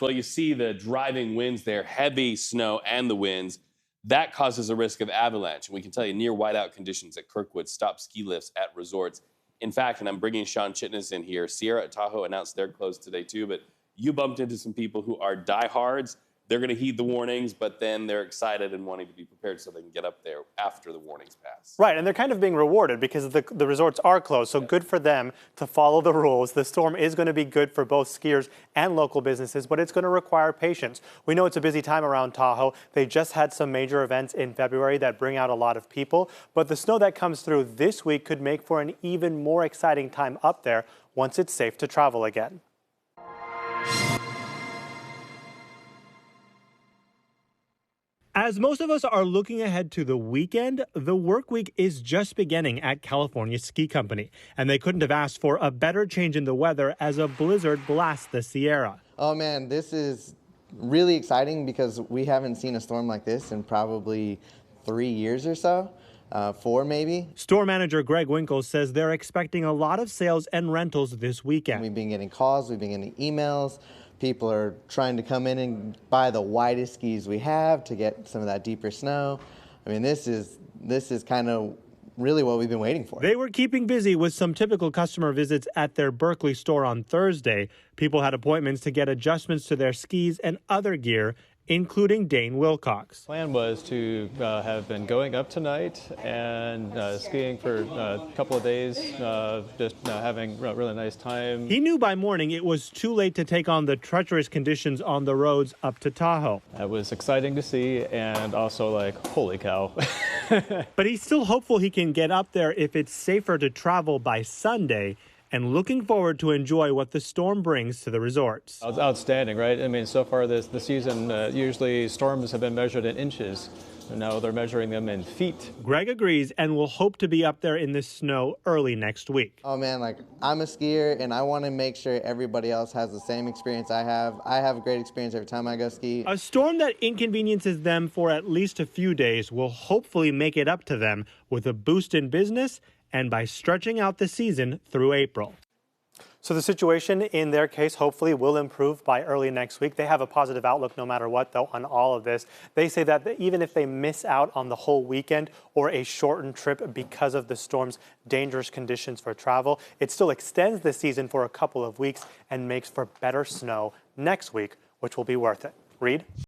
Well, you see the driving winds there, heavy snow and the winds. That causes a risk of avalanche. And we can tell you near whiteout conditions at Kirkwood stop ski lifts at resorts. In fact, and I'm bringing Shawn Chitnis in here, Sierra at Tahoe announced they're closed today too, but you bumped into some people who are diehards. They're going to heed the warnings, but then they're excited and wanting to be prepared so they can get up there after the warnings pass. Right, and they're kind of being rewarded because the resorts are closed, so good for them to follow the rules. The storm is going to be good for both skiers and local businesses, but it's going to require patience. We know it's a busy time around Tahoe. They just had some major events in February that bring out a lot of people, but the snow that comes through this week could make for an even more exciting time up there once it's safe to travel again. As most of us are looking ahead to the weekend, the work week is just beginning at California Ski Company, and they couldn't have asked for a better change in the weather as a blizzard blasts the Sierra. Oh man, this is really exciting because we haven't seen a storm like this in probably 3 years or so. 4 maybe. Store manager Greg Winkle says they're expecting a lot of sales and rentals this weekend. We've been getting calls, we've been getting emails. People are trying to come in and buy the widest skis we have to get some of that deeper snow. I mean, this is kind of really what we've been waiting for. They were keeping busy with some typical customer visits at their Berkeley store on Thursday. People had appointments to get adjustments to their skis and other gear, including Dane Wilcox. Plan was to have been going up tonight and skiing for a couple of days, just having a really nice time. He knew by morning it was too late to take on the treacherous conditions on the roads up to Tahoe. It was exciting to see and also like, holy cow. But he's still hopeful he can get up there if it's safer to travel by Sunday, and looking forward to enjoy what the storm brings to the resorts. Outstanding, right? I mean, so far this season, usually storms have been measured in inches. And now they're measuring them in feet. Greg agrees and will hope to be up there in the snow early next week. Oh man, like I'm a skier and I want to make sure everybody else has the same experience I have. I have a great experience every time I go ski. A storm that inconveniences them for at least a few days will hopefully make it up to them with a boost in business and by stretching out the season through April. So the situation in their case hopefully will improve by early next week. They have a positive outlook no matter what, though, on all of this. They say that even if they miss out on the whole weekend or a shortened trip because of the storm's dangerous conditions for travel, it still extends the season for a couple of weeks and makes for better snow next week, which will be worth it. Reed?